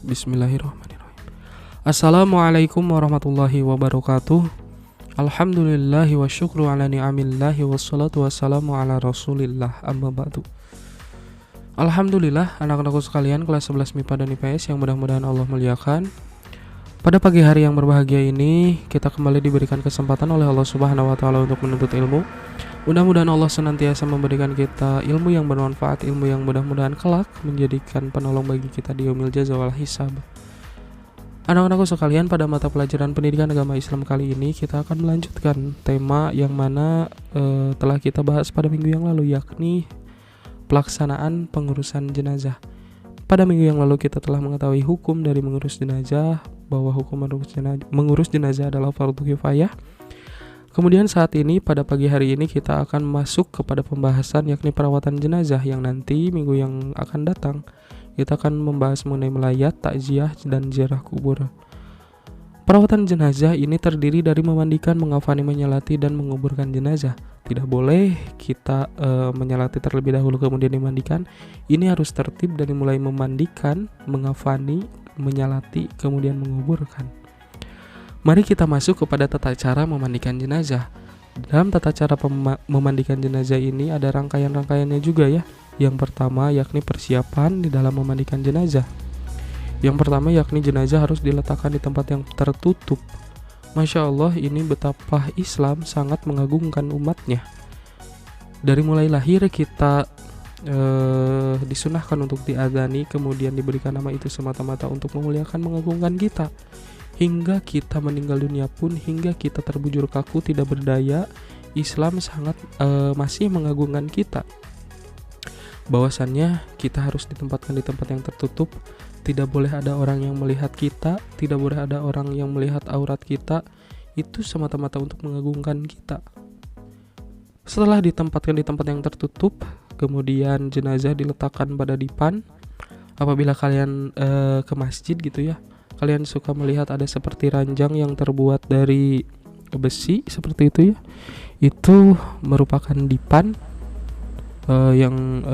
Bismillahirrahmanirrahim. Assalamualaikum warahmatullahi wabarakatuh. Alhamdulillahi wa syukru ala ni'amillahi wassalatu wassalamu ala rasulillah amma ba'du. Alhamdulillah anak-anakku sekalian kelas 11 MIPA dan IPS yang mudah-mudahan Allah muliakan. Pada pagi hari yang berbahagia ini kita kembali diberikan kesempatan oleh Allah Subhanahu wa taala untuk menuntut ilmu. Mudah-mudahan Allah senantiasa memberikan kita ilmu yang bermanfaat, ilmu yang mudah-mudahan kelak menjadikan penolong bagi kita di yaumil jaza wal hisab. Anak-anakku sekalian, pada mata pelajaran pendidikan agama Islam kali ini kita akan melanjutkan tema yang mana telah kita bahas pada minggu yang lalu, yakni pelaksanaan pengurusan jenazah. Pada minggu yang lalu kita telah mengetahui hukum dari mengurus jenazah, bahwa hukum mengurus jenazah adalah fardu kifayah. Kemudian saat ini pada pagi hari ini kita akan masuk kepada pembahasan yakni perawatan jenazah, yang nanti minggu yang akan datang kita akan membahas mengenai melayat, takziah, dan ziarah kubur. Perawatan jenazah ini terdiri dari memandikan, mengafani, menyalati, dan menguburkan jenazah. Tidak boleh kita menyalati terlebih dahulu kemudian dimandikan. Ini harus tertib dari mulai memandikan, mengafani, menyalati, kemudian menguburkan. Mari kita masuk kepada tata cara memandikan jenazah. Dalam tata cara memandikan jenazah ini ada rangkaian-rangkaiannya juga ya. Yang pertama yakni persiapan di dalam memandikan jenazah. Yang pertama yakni jenazah harus diletakkan di tempat yang tertutup. Masya Allah, ini betapa Islam sangat mengagungkan umatnya. Dari mulai lahir kita disunahkan untuk diadzani, kemudian diberikan nama itu semata-mata untuk memuliakan, mengagungkan kita. Hingga kita meninggal dunia pun, hingga kita terbujur kaku tidak berdaya, Islam sangat masih mengagungkan kita. Bahwasannya kita harus ditempatkan di tempat yang tertutup, tidak boleh ada orang yang melihat kita, tidak boleh ada orang yang melihat aurat kita. Itu semata-mata untuk mengagungkan kita. Setelah ditempatkan di tempat yang tertutup, kemudian jenazah diletakkan pada dipan. Apabila kalian ke masjid gitu ya, kalian suka melihat ada seperti ranjang yang terbuat dari besi seperti itu ya. Itu merupakan dipan yang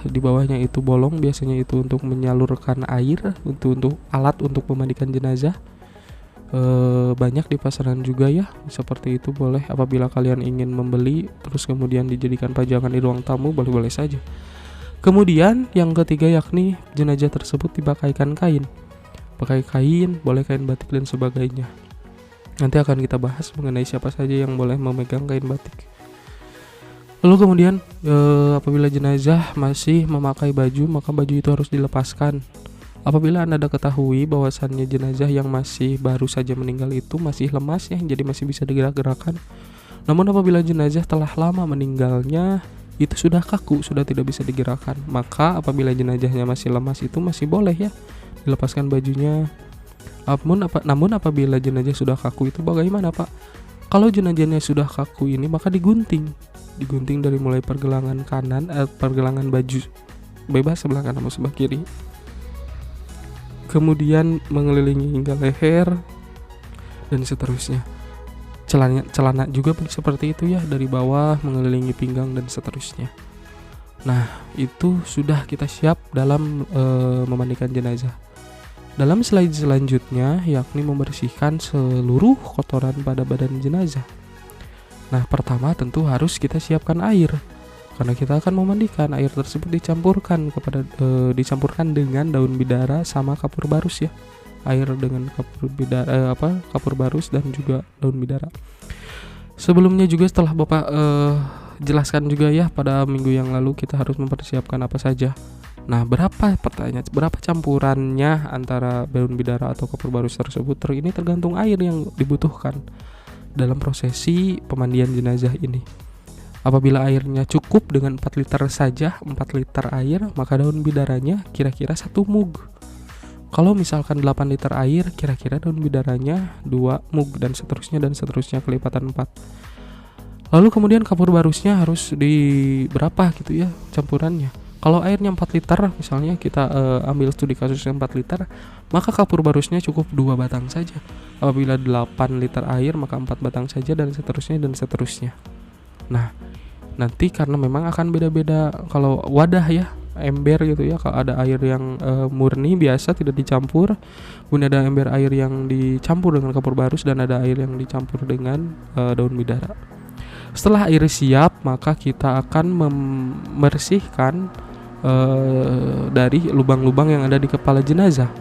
di bawahnya itu bolong, biasanya itu untuk menyalurkan air, untuk alat untuk memandikan jenazah. Banyak di pasaran juga ya, seperti itu. Boleh apabila kalian ingin membeli terus kemudian dijadikan pajangan di ruang tamu, boleh-boleh saja. Kemudian yang ketiga yakni jenazah tersebut dipakaikan kain. Pakai kain, boleh kain batik dan sebagainya. Nanti akan kita bahas mengenai siapa saja yang boleh memegang kain batik. Lalu kemudian apabila jenazah masih memakai baju, maka baju itu harus dilepaskan. Apabila Anda ketahui bahwasannya jenazah yang masih baru saja meninggal itu masih lemas ya, jadi masih bisa digerak-gerakan. Namun apabila jenazah telah lama meninggalnya, itu sudah kaku, sudah tidak bisa digerakkan, maka apabila jenazahnya masih lemas itu masih boleh ya dilepaskan bajunya. Namun apabila jenazah sudah kaku itu bagaimana Pak? Kalau jenazahnya sudah kaku ini maka digunting dari mulai pergelangan kanan, pergelangan baju bebas sebelah kanan atau sebelah kiri, kemudian mengelilingi hingga leher dan seterusnya. Celana juga seperti itu ya, dari bawah mengelilingi pinggang dan seterusnya. Nah, itu sudah kita siap dalam memandikan jenazah. Dalam slide selanjutnya yakni membersihkan seluruh kotoran pada badan jenazah. Nah, pertama tentu harus kita siapkan air, karena kita akan memandikan. Air tersebut dicampurkan dengan daun bidara sama kapur barus ya. Air dengan kapur barus dan juga daun bidara. Sebelumnya juga setelah Bapak jelaskan juga ya pada minggu yang lalu kita harus mempersiapkan apa saja. Nah, berapa campurannya antara daun bidara atau kapur barus tersebut? Ini tergantung air yang dibutuhkan dalam prosesi pemandian jenazah ini. Apabila airnya cukup dengan 4 liter saja, 4 liter air, maka daun bidaranya kira-kira 1 mug. Kalau misalkan 8 liter air, kira-kira daun bidaranya 2 mug dan seterusnya kelipatan 4. Lalu kemudian kapur barusnya harus di berapa gitu ya campurannya. Kalau airnya 4 liter, misalnya kita ambil studi kasusnya 4 liter, maka kapur barusnya cukup 2 batang saja. Apabila 8 liter air, maka 4 batang saja dan seterusnya. Nah, nanti karena memang akan beda-beda kalau wadah ya. ember gitu ya. Kalau ada air yang murni biasa tidak dicampur, kemudian ada ember air yang dicampur dengan kapur barus, dan ada air yang dicampur dengan daun bidara. Setelah air siap, maka kita akan membersihkan dari lubang-lubang yang ada di kepala jenazah.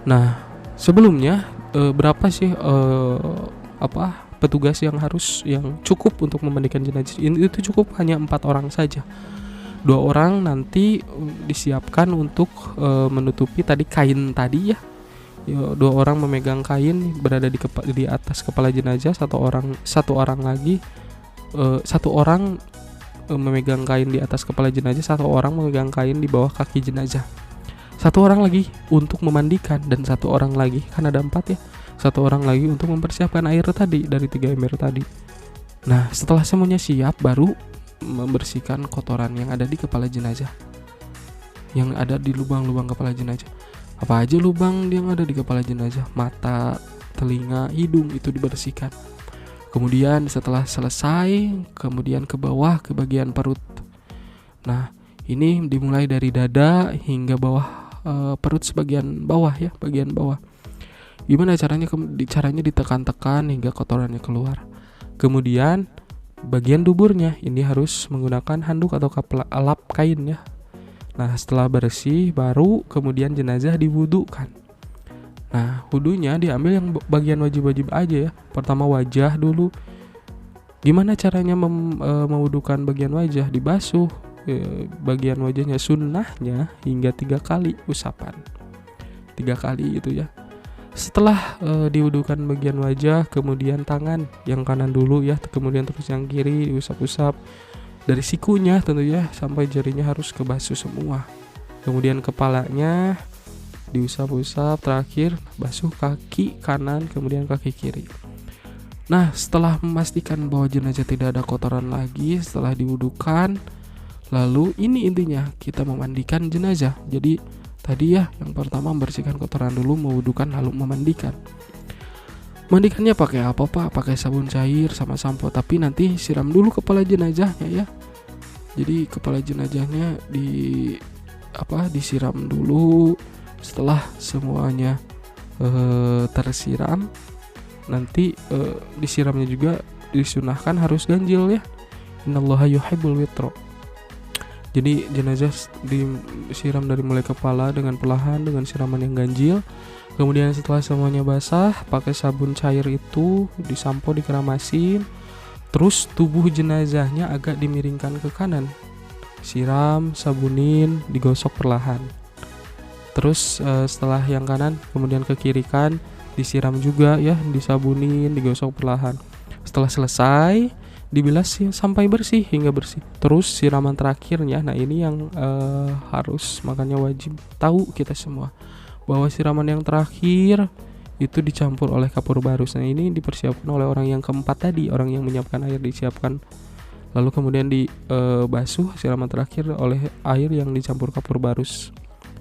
Nah, sebelumnya berapa sih petugas yang cukup untuk memandikan jenazah? Itu cukup hanya 4 orang saja. 2 orang nanti disiapkan untuk menutupi tadi kain tadi ya. 2 orang memegang kain berada di atas kepala jenazah, satu orang lagi memegang kain di atas kepala jenazah, 1 orang memegang kain di bawah kaki jenazah, 1 orang lagi untuk memandikan, dan 1 orang lagi, kan ada 4 ya, 1 orang lagi untuk mempersiapkan air tadi dari 3 ember tadi. Nah, setelah semuanya siap, baru membersihkan kotoran yang ada di kepala jenazah, yang ada di lubang-lubang kepala jenazah. Apa aja lubang yang ada di kepala jenazah? Mata, telinga, hidung, itu dibersihkan. Kemudian setelah selesai, kemudian ke bawah, ke bagian perut. Nah, ini dimulai dari dada hingga bawah perut sebagian bawah ya, bagian bawah. Gimana caranya? Caranya ditekan-tekan hingga kotorannya keluar. Kemudian bagian duburnya ini harus menggunakan handuk atau lap kain ya. Nah, setelah bersih, baru kemudian jenazah diwudukan. Nah, wudunya diambil yang bagian wajib-wajib aja ya. Pertama wajah dulu. Gimana caranya mewudukan bagian wajah? Dibasuh bagian wajahnya, sunnahnya hingga 3 kali usapan. 3 kali itu ya. Setelah diwudukan bagian wajah, kemudian tangan yang kanan dulu ya, kemudian terus yang kiri diusap-usap. Dari sikunya tentunya sampai jarinya harus kebasuh semua. Kemudian kepalanya diusap-usap, terakhir basuh kaki kanan, kemudian kaki kiri. Nah, setelah memastikan bahwa jenazah tidak ada kotoran lagi, setelah diwudukan, lalu ini intinya kita memandikan jenazah. Jadi tadi ya, yang pertama membersihkan kotoran dulu, mewudukan, lalu memandikan. Mandikannya pakai apa Pak? Pakai sabun cair sama sampo, tapi nanti siram dulu kepala jenazahnya ya. Jadi kepala jenazahnya disiram dulu. Setelah semuanya tersiram, nanti disiramnya juga disunahkan harus ganjil ya. Innallaha yuhibbul witro. Jadi jenazah disiram dari mulai kepala dengan perlahan dengan siraman yang ganjil. Kemudian setelah semuanya basah, pakai sabun cair itu disampo, dikeramasin. Terus tubuh jenazahnya agak dimiringkan ke kanan. Siram, sabunin, digosok perlahan. Terus setelah yang kanan, kemudian ke kiri kan disiram juga ya, disabunin, digosok perlahan. Setelah selesai, dibilas sampai bersih hingga bersih. Terus siraman terakhirnya, nah ini yang harus, makanya wajib tahu kita semua bahwa siraman yang terakhir itu dicampur oleh kapur barus. Nah, ini dipersiapkan oleh orang yang keempat tadi, orang yang menyiapkan air disiapkan, lalu kemudian dibasuh siraman terakhir oleh air yang dicampur kapur barus.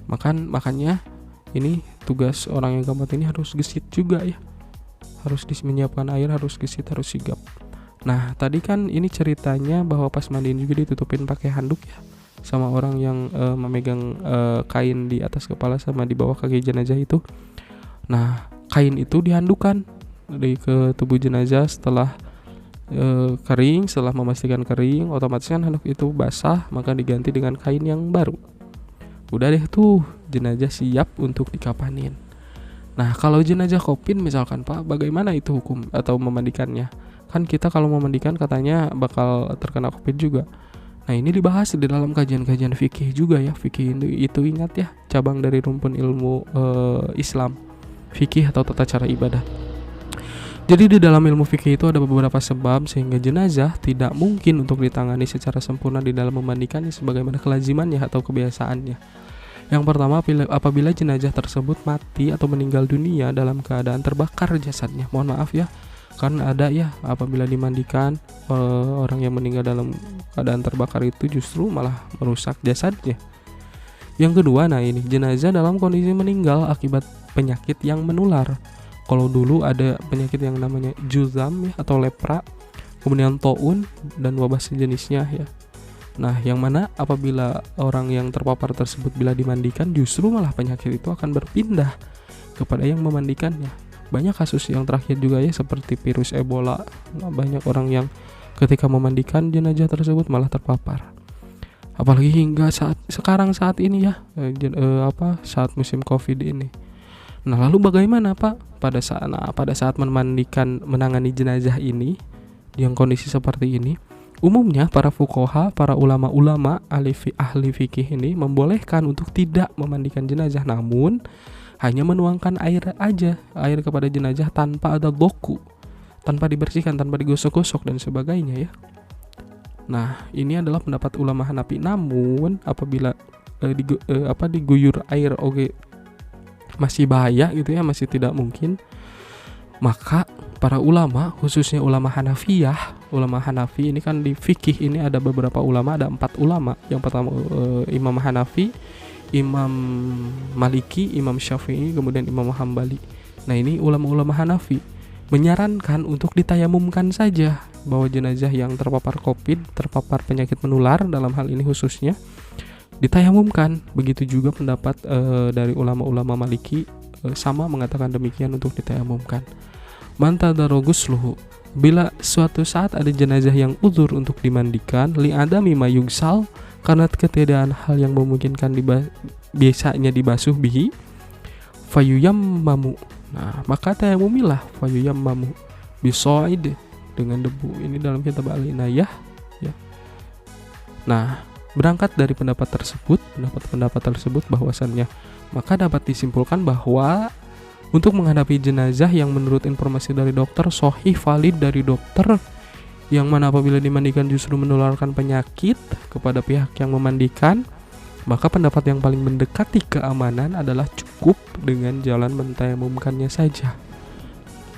Makanya ini tugas orang yang keempat ini harus gesit juga ya, harus menyiapkan air, harus gesit, harus sigap. Nah, tadi kan ini ceritanya bahwa pas mandiin juga ditutupin pakai handuk ya, sama orang yang memegang kain di atas kepala sama di bawah kaki jenazah itu. Nah, kain itu dihandukan ke tubuh jenazah. Setelah kering, setelah memastikan kering, otomatis kan handuk itu basah, maka diganti dengan kain yang baru. Udah deh tuh, jenazah siap untuk dikapanin. Nah, kalau jenazah kopin misalkan Pak, bagaimana itu hukum atau memandikannya? Kan kita kalau memandikan katanya bakal terkena kopin juga. Nah, ini dibahas di dalam kajian-kajian fikih juga ya. Fikih itu ingat ya, cabang dari rumpun ilmu Islam, fikih atau tata cara ibadah. Jadi di dalam ilmu fikih itu ada beberapa sebab sehingga jenazah tidak mungkin untuk ditangani secara sempurna di dalam memandikannya sebagaimana kelazimannya atau kebiasaannya. Yang pertama, apabila jenazah tersebut mati atau meninggal dunia dalam keadaan terbakar jasadnya. Mohon maaf ya, kan ada ya apabila dimandikan orang yang meninggal dalam keadaan terbakar itu justru malah merusak jasadnya. Yang kedua, nah ini jenazah dalam kondisi meninggal akibat penyakit yang menular. Kalau dulu ada penyakit yang namanya juzam ya, atau lepra, kemudian taun dan wabah sejenisnya ya. Nah, yang mana apabila orang yang terpapar tersebut bila dimandikan, justru malah penyakit itu akan berpindah kepada yang memandikannya. Banyak kasus yang terakhir juga ya, seperti virus Ebola. Nah, banyak orang yang ketika memandikan jenazah tersebut malah terpapar. Apalagi hingga saat ini ya, saat musim Covid ini. Nah, lalu bagaimana Pak pada saat menangani jenazah ini yang kondisi seperti ini? Umumnya para fuqaha, para ulama-ulama ahli fikih ini membolehkan untuk tidak memandikan jenazah, namun hanya menuangkan air kepada jenazah tanpa ada doku, tanpa dibersihkan, tanpa digosok-gosok dan sebagainya ya. Nah, ini adalah pendapat ulama Hanafi. Namun apabila diguyur air masih bahaya gitu ya, masih tidak mungkin, maka para ulama, khususnya ulama Hanafi ini kan di fikih ini ada beberapa ulama, ada 4 ulama. Yang pertama Imam Hanafi, Imam Maliki, Imam Syafi'i, kemudian Imam Hambali. Nah, ini ulama-ulama Hanafi menyarankan untuk ditayamumkan saja bahwa jenazah yang terpapar Covid, terpapar penyakit menular dalam hal ini khususnya, ditayamumkan. Begitu juga pendapat dari ulama-ulama Maliki sama mengatakan demikian untuk ditayamumkan. Mantadarogus bila suatu saat ada jenazah yang uzur untuk dimandikan, li adami mayugsal, karena ketiadaan hal yang memungkinkan biasanya dibasuh bihi, fayuyammamu. Nah, maka tayamumilah fayuyammamu bisoid, dengan debu. Ini dalam kitab Al-Inayah ya. Nah, berangkat dari pendapat tersebut bahwasannya, maka dapat disimpulkan bahwa untuk menghadapi jenazah yang menurut informasi dari dokter sahih valid dari dokter, yang mana apabila dimandikan justru menularkan penyakit kepada pihak yang memandikan, maka pendapat yang paling mendekati keamanan adalah cukup dengan jalan mentayamumkannya saja.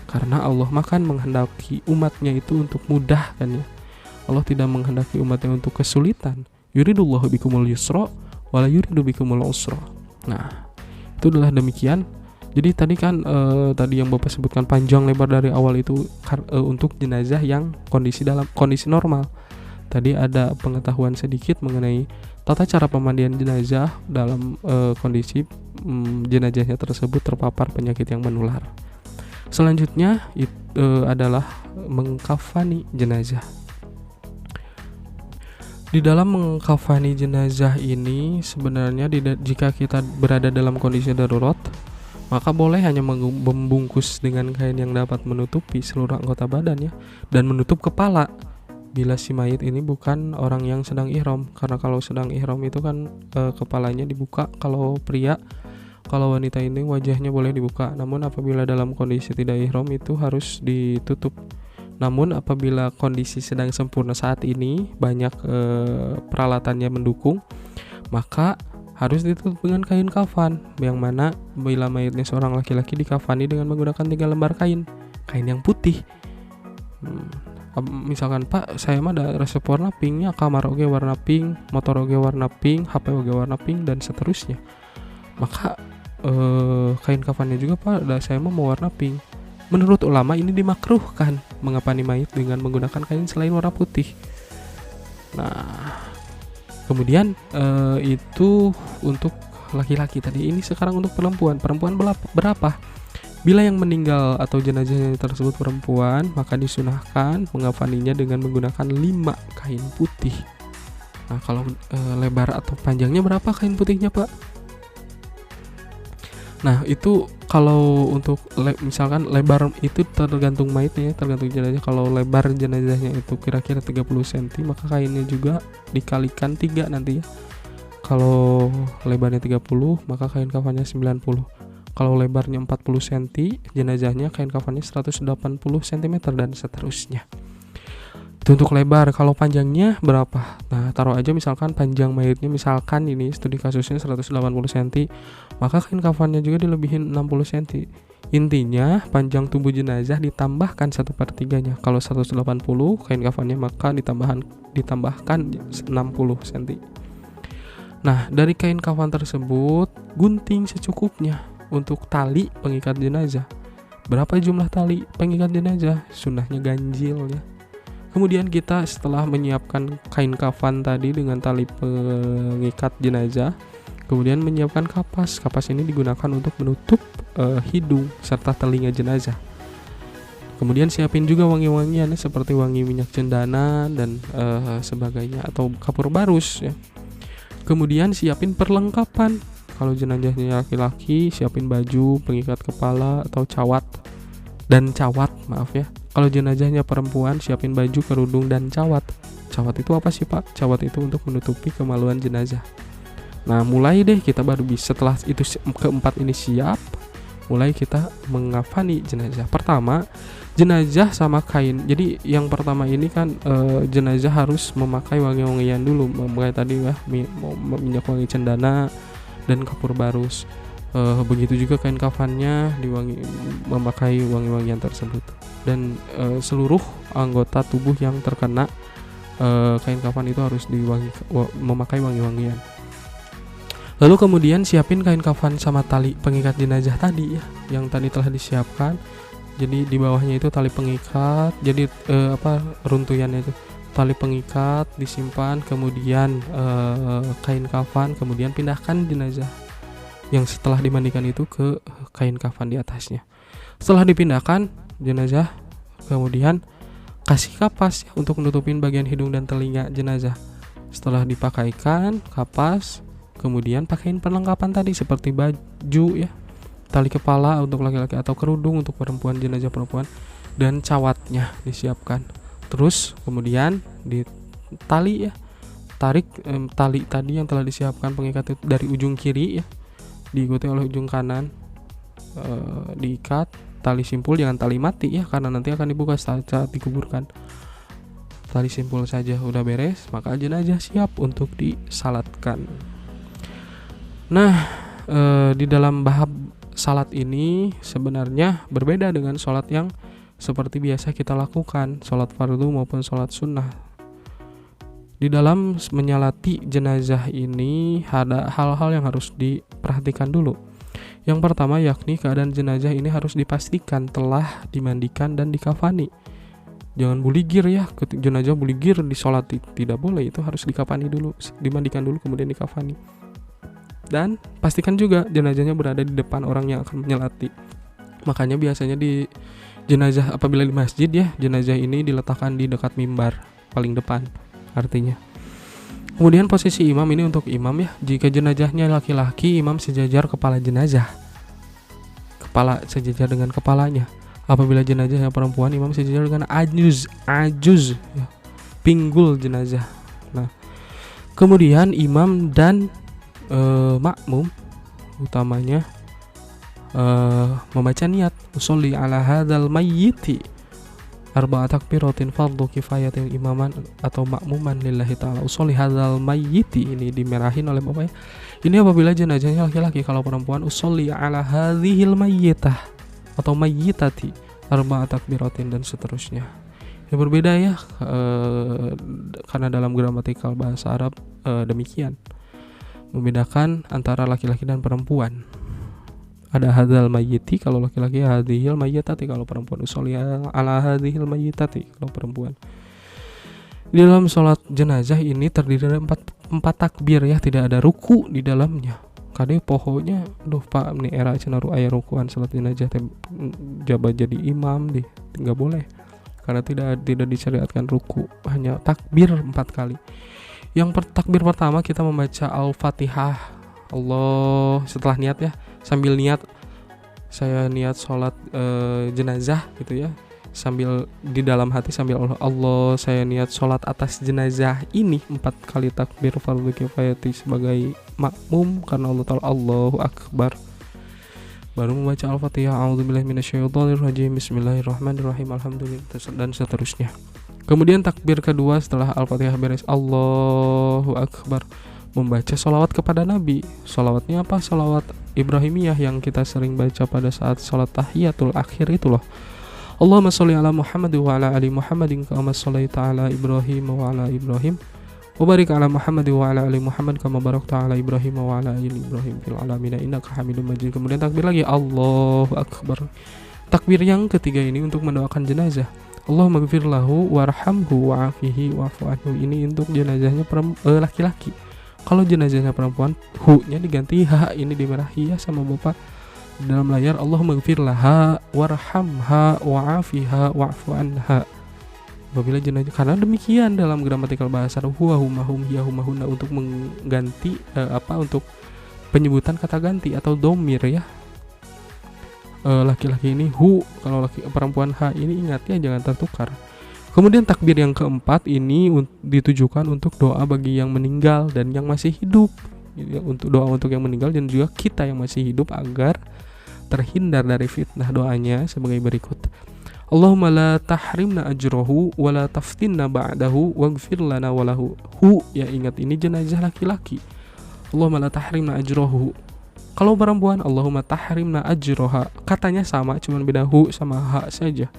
Karena Allah makan menghendaki umatnya itu untuk mudah kan ya. Allah tidak menghendaki umatnya untuk kesulitan. Yuridullahu bikumul yusra wala yuridu bikumul usra. Nah, itu adalah demikian. Jadi tadi kan tadi yang Bapak sebutkan panjang lebar dari awal itu untuk jenazah yang dalam kondisi normal. Tadi ada pengetahuan sedikit mengenai tata cara pemandian jenazah dalam kondisi jenazahnya tersebut terpapar penyakit yang menular. Selanjutnya adalah mengkafani jenazah. Di dalam mengkafani jenazah ini sebenarnya jika kita berada dalam kondisi darurat, maka boleh hanya membungkus dengan kain yang dapat menutupi seluruh anggota badannya dan menutup kepala bila si mayit ini bukan orang yang sedang ihram. Karena kalau sedang ihram itu kan kepalanya dibuka kalau pria, kalau wanita ini wajahnya boleh dibuka. Namun apabila dalam kondisi tidak ihram itu harus ditutup. Namun apabila kondisi sedang sempurna saat ini, banyak peralatannya mendukung, maka harus ditutup dengan kain kafan, yang mana bila mayatnya seorang laki-laki dikafani dengan menggunakan 3 lembar kain yang putih. Misalkan Pak, saya mah ada resep warna pinknya, kamar oge warna pink, motor oge warna pink, HP oge warna pink, dan seterusnya. Maka kain kafannya juga Pak, saya mah mau warna pink. Menurut ulama ini dimakruhkan mengafani mayit dengan menggunakan kain selain warna putih. Nah, kemudian itu untuk laki-laki tadi. Ini sekarang untuk perempuan. Perempuan berapa? Bila yang meninggal atau jenazahnya tersebut perempuan, maka disunahkan mengafaninya dengan menggunakan 5 kain putih. Nah, kalau lebar atau panjangnya berapa kain putihnya, Pak? Nah, itu kalau untuk misalkan lebar itu tergantung mayitnya, tergantung jenazah. Kalau lebar jenazahnya itu kira-kira 30 cm, maka kainnya juga dikalikan 3 nanti ya. Kalau lebarnya 30, maka kain kafannya 90. Kalau lebarnya 40 cm, jenazahnya kain kafannya 180 cm dan seterusnya. Itu untuk lebar. Kalau panjangnya berapa? Nah, taruh aja misalkan panjang mayitnya, misalkan ini studi kasusnya 180 cm, maka kain kafannya juga dilebihin 60 cm. Intinya panjang tubuh jenazah ditambahkan 1/3-nya. Kalau 180 kain kafannya, maka ditambahkan 60 cm. Nah, dari kain kafan tersebut gunting secukupnya untuk tali pengikat jenazah. Berapa jumlah tali pengikat jenazah? Sunnahnya ganjil ya. Kemudian kita setelah menyiapkan kain kafan tadi dengan tali pengikat jenazah, kemudian menyiapkan kapas. Kapas ini digunakan untuk menutup hidung serta telinga jenazah. Kemudian siapin juga wangi-wangian seperti wangi minyak cendana dan sebagainya atau kapur barus ya. Kemudian siapin perlengkapan. Kalau jenazahnya laki-laki, siapin baju, pengikat kepala atau cawat. Kalau jenazahnya perempuan, siapin baju, kerudung dan cawat. Cawat itu apa sih, Pak? Cawat itu untuk menutupi kemaluan jenazah. Nah, mulai deh kita baru bisa, setelah itu keempat ini siap, mulai kita mengafani jenazah. Pertama, jenazah sama kain. Jadi yang pertama ini kan jenazah harus memakai wangi-wangian dulu, memakai tadi ya minyak wangi cendana dan kapur barus. Begitu juga kain kafannya memakai wangi-wangian tersebut. Dan seluruh anggota tubuh yang terkena kain kafan itu harus memakai wangi-wangian. Lalu kemudian siapin kain kafan sama tali pengikat jenazah tadi ya, yang tadi telah disiapkan. Jadi di bawahnya itu tali pengikat, jadi runtuyannya itu tali pengikat disimpan, kemudian kain kafan, kemudian pindahkan jenazah yang setelah dimandikan itu ke kain kafan di atasnya. Setelah dipindahkan jenazah, kemudian kasih kapas ya, untuk nutupin bagian hidung dan telinga jenazah. Setelah dipakaikan kapas, kemudian pakaiin perlengkapan tadi seperti baju ya, tali kepala untuk laki-laki atau kerudung untuk perempuan, jenazah perempuan, dan cawatnya disiapkan. Terus kemudian ditali ya, tarik tali tadi yang telah disiapkan pengikat itu dari ujung kiri ya, diikuti oleh ujung kanan, diikat tali simpul, jangan tali mati ya, karena nanti akan dibuka saat dikuburkan. Tali simpul saja udah beres, maka jenazah siap untuk disalatkan. Nah, di dalam bab salat ini sebenarnya berbeda dengan salat yang seperti biasa kita lakukan, salat fardu maupun salat sunnah. Di dalam menyalati jenazah ini ada hal-hal yang harus diperhatikan dulu. Yang pertama yakni keadaan jenazah ini harus dipastikan telah dimandikan dan dikafani. Jangan buligir ya, jenazah buligir disolati, tidak boleh, itu harus dikafani dulu, dimandikan dulu kemudian dikafani. Dan pastikan juga jenazahnya berada di depan orang yang akan menyalati. Makanya biasanya di jenazah, apabila di masjid ya, jenazah ini diletakkan di dekat mimbar paling depan artinya. Kemudian posisi imam ini untuk imam ya, jika jenazahnya laki-laki, imam sejajar kepala jenazah, kepala sejajar dengan kepalanya. Apabila jenazahnya perempuan, imam sejajar dengan ajuz ya, pinggul jenazah. Nah, kemudian imam dan makmum utamanya membaca niat usolli ala hadzal mayyiti arba'at takbiratin fardhu kifayatin imaman atau makmuman lillahi ta'ala. Usolli hadzal mayyiti ini dimerahin oleh bapaknya. Ini apabila jenazahnya laki-laki, kalau perempuan usolli ala hadzihil mayyitah atau mayyitati arba'at takbiratin dan seterusnya. Yang berbeda ya, karena dalam gramatikal bahasa Arab demikian membedakan antara laki-laki dan perempuan. Ada hadzal mayyiti kalau laki-laki, hadzihil mayyitati kalau perempuan, usolli ala hadzihil mayyitati kalau perempuan. Di dalam sholat jenazah ini terdiri dari empat takbir ya, tidak ada ruku di dalamnya. Kade pokoknya Pak ini era cenaru aya rukuan sholat jenazah jabat jadi imam deh, enggak boleh. Karena tidak disyariatkan ruku, hanya takbir 4 kali. Yang takbir pertama kita membaca Al-Fatihah. Allah, setelah niat ya, sambil niat saya niat sholat jenazah gitu ya, sambil di dalam hati sambil Allah saya niat sholat atas jenazah ini 4 kali takbir fardhu kifayati sebagai makmum karena Allah Ta'ala Allahu Akbar. Baru membaca Al-Fatihah, a'udzubillahi minasyaitonirrajim, bismillahirrahmanirrahim, alhamdulillah dan seterusnya. Kemudian takbir kedua setelah Al-Fatihah beres, Allahu Akbar, membaca sholawat kepada Nabi. Sholawatnya apa? Sholawat Ibrahimiyah yang kita sering baca pada saat sholat tahiyatul akhir itu loh. Allahumma sholli ala Muhammad wa ala ali Muhammadin kama shallaita ala Ibrahim wa ala Ibrahim wa barik ala Muhammad wa ala ali Muhammad kama barakta ala Ibrahim wa ala ali Ibrahim fil alamin innaka Hamidum Majid. Kemudian takbir lagi, Allahu Akbar. Takbir yang ketiga ini untuk mendoakan jenazah. Allahumma ghfir lahu warhamhu wa'afihi wa'fu anhu. Ini untuk jenazahnya laki-laki. Kalau jenazahnya perempuan, hu-nya diganti ha, ini dimerahi ya sama Bapak dalam layar. Allahumma ghfir laha warhamha wa'afiha wa'fu anha. Apabila jenazah, karena demikian dalam gramatikal bahasa huwa humahum hiya humahunna, untuk mengganti untuk penyebutan kata ganti atau domir ya. Laki-laki ini hu, kalau perempuan ha, ini ingat ya, jangan tertukar. Kemudian takbir yang keempat ini ditujukan untuk doa bagi yang meninggal dan yang masih hidup, untuk doa untuk yang meninggal dan juga kita yang masih hidup agar terhindar dari fitnah. Doanya sebagai berikut: Allahumma la tahrimna ajrohu wa la taftinna ba'dahu waghfir lana walahu. Hu, ya ingat ini jenazah laki-laki. Allahumma la tahrimna ajrohu. Kalau perempuan, Allahumma tahrimna ajroha. Katanya sama, cuman beda hu sama ha saja.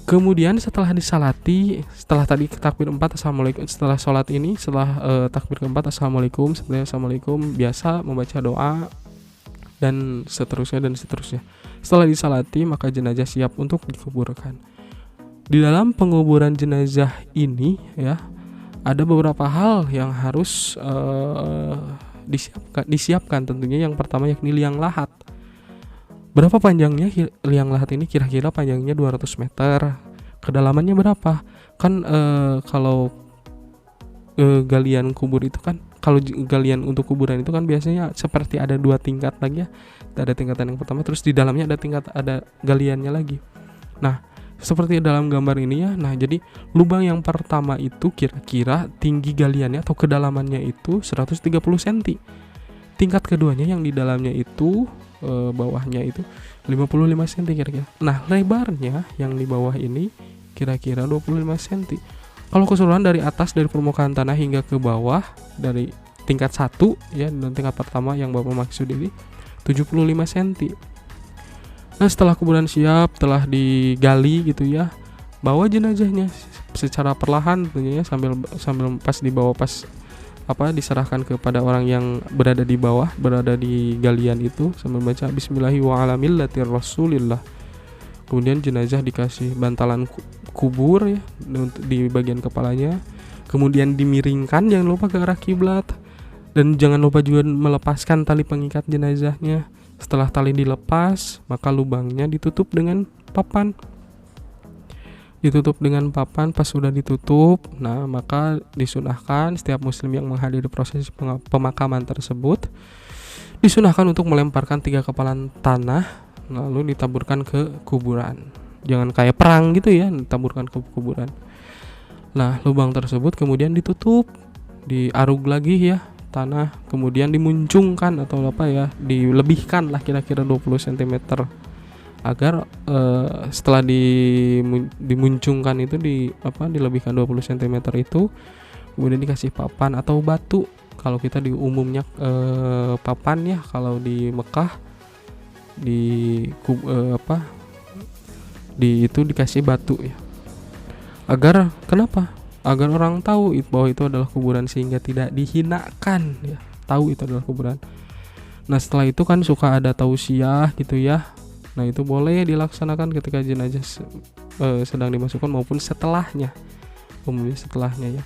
Kemudian setelah disalati, setelah tadi takbir 4 assalamualaikum, setelah sholat ini, setelah takbir keempat assalamualaikum, sebenarnya assalamualaikum, biasa membaca doa dan seterusnya. Setelah disalati, maka jenazah siap untuk dikuburkan. Di dalam penguburan jenazah ini ya, ada beberapa hal yang harus disiapkan tentunya. Yang pertama yakni liang lahat. Berapa panjangnya liang lahat ini? Kira-kira panjangnya 200 meter. Kedalamannya berapa? Kan kalau galian kubur itu kan, kalau galian untuk kuburan itu kan biasanya seperti ada 2 tingkat lagi ya. Ada tingkatan yang pertama, terus di dalamnya ada galiannya lagi. Nah, seperti dalam gambar ini ya. Nah, jadi lubang yang pertama itu kira-kira tinggi galiannya atau kedalamannya itu 130 cm. Tingkat keduanya yang di dalamnya itu bawahnya itu 55 cm kira-kira. Nah, lebarnya yang di bawah ini kira-kira 25 cm. Kalau keseluruhan dari atas, dari permukaan tanah hingga ke bawah, dari tingkat 1 ya, dan tingkat pertama yang Bapak maksud ini 75 cm. Nah, setelah kuburan siap, telah digali gitu ya, bawa jenazahnya secara perlahan tentunya, sambil pas dibawa, diserahkan kepada orang yang berada di bawah, berada di galian itu, sambil baca bismillahi wa ala millati rasulillah. Kemudian jenazah dikasih bantalan kubur ya di bagian kepalanya, kemudian dimiringkan, jangan lupa ke arah kiblat, dan jangan lupa juga melepaskan tali pengikat jenazahnya. Setelah tali dilepas, maka lubangnya ditutup dengan papan. Pas sudah ditutup, nah maka disunahkan setiap muslim yang menghadiri proses pemakaman tersebut disunahkan untuk melemparkan 3 kepalan tanah lalu ditaburkan ke kuburan. Jangan kayak perang gitu ya, ditaburkan ke kuburan. Nah, lubang tersebut kemudian ditutup, diarug lagi ya tanah, kemudian dimuncungkan atau dilebihkan lah kira-kira 20 cm agar setelah dimuncungkan itu dilebihkan 20 cm itu, kemudian dikasih papan atau batu. Kalau kita di umumnya papan ya, kalau di Mekah itu dikasih batu ya. Agar kenapa? Agar orang tahu bahwa itu adalah kuburan, sehingga tidak dihinakan ya, tahu itu adalah kuburan. Nah, setelah itu kan suka ada tausiah gitu ya. Nah, itu boleh dilaksanakan ketika jenazah sedang dimasukkan maupun setelahnya. Umumnya setelahnya ya.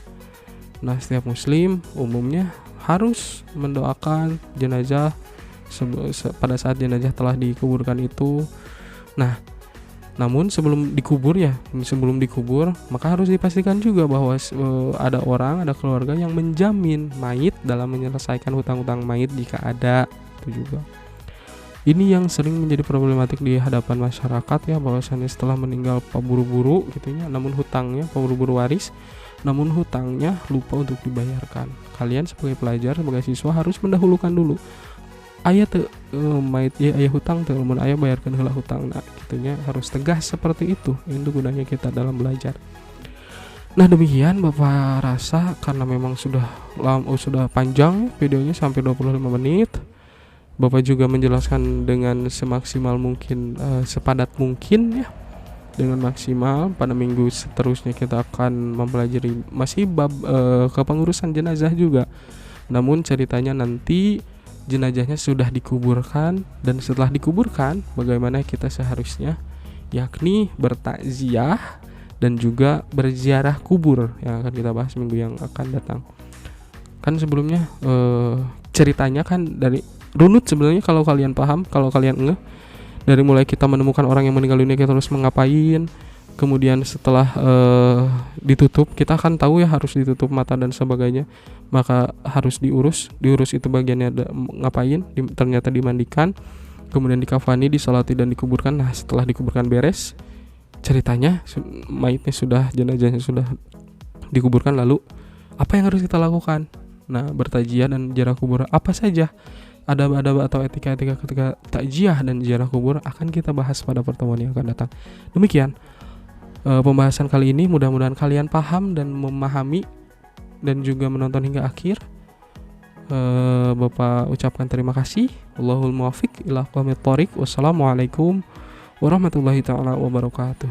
Nah, setiap muslim umumnya harus mendoakan jenazah pada saat jenazah telah dikuburkan itu. Nah, namun sebelum dikubur maka harus dipastikan juga bahwa ada keluarga yang menjamin mayit dalam menyelesaikan hutang-hutang mayit jika ada. Itu juga ini yang sering menjadi problematik di hadapan masyarakat ya, bahwasannya setelah meninggal paburu-buru gitu ya, namun hutangnya paburu-buru waris, namun hutangnya lupa untuk dibayarkan. Kalian sebagai pelajar, sebagai siswa harus mendahulukan dulu aya teu mayit ya, aya hutang teu, mun aya bayarkeun heula hutang. Nah, gitunya harus tegas seperti itu. Itu gunanya kita dalam belajar. Nah, demikian Bapak rasa karena memang sudah panjang videonya sampai 25 menit. Bapak juga menjelaskan dengan semaksimal mungkin, sepadat mungkin ya, dengan maksimal. Pada minggu seterusnya kita akan mempelajari masih bab kepengurusan jenazah juga. Namun ceritanya nanti jenazahnya sudah dikuburkan, dan setelah dikuburkan bagaimana kita seharusnya yakni bertakziah dan juga berziarah kubur yang akan kita bahas minggu yang akan datang. Kan sebelumnya ceritanya kan dari runut sebenarnya, kalau kalian paham, kalau kalian ngeh, dari mulai kita menemukan orang yang meninggal dunia kita terus mengapain, kemudian setelah ditutup, kita kan tahu ya harus ditutup mata dan sebagainya, maka harus diurus itu bagiannya ngapain, ternyata dimandikan, kemudian dikafani, disolati dan dikuburkan. Nah setelah dikuburkan beres, ceritanya mayitnya sudah, jenazahnya sudah dikuburkan, lalu apa yang harus kita lakukan? Nah bertakziah dan ziarah kubur apa saja, adab-adab atau etika-etika ketika takziah dan ziarah kubur akan kita bahas pada pertemuan yang akan datang. Demikian pembahasan kali ini, mudah-mudahan kalian paham dan memahami dan juga menonton hingga akhir. Bapak ucapkan terima kasih. Wallahul muwaffiq ila aqwamit thoriq. Wassalamualaikum warahmatullahi taala wabarakatuh.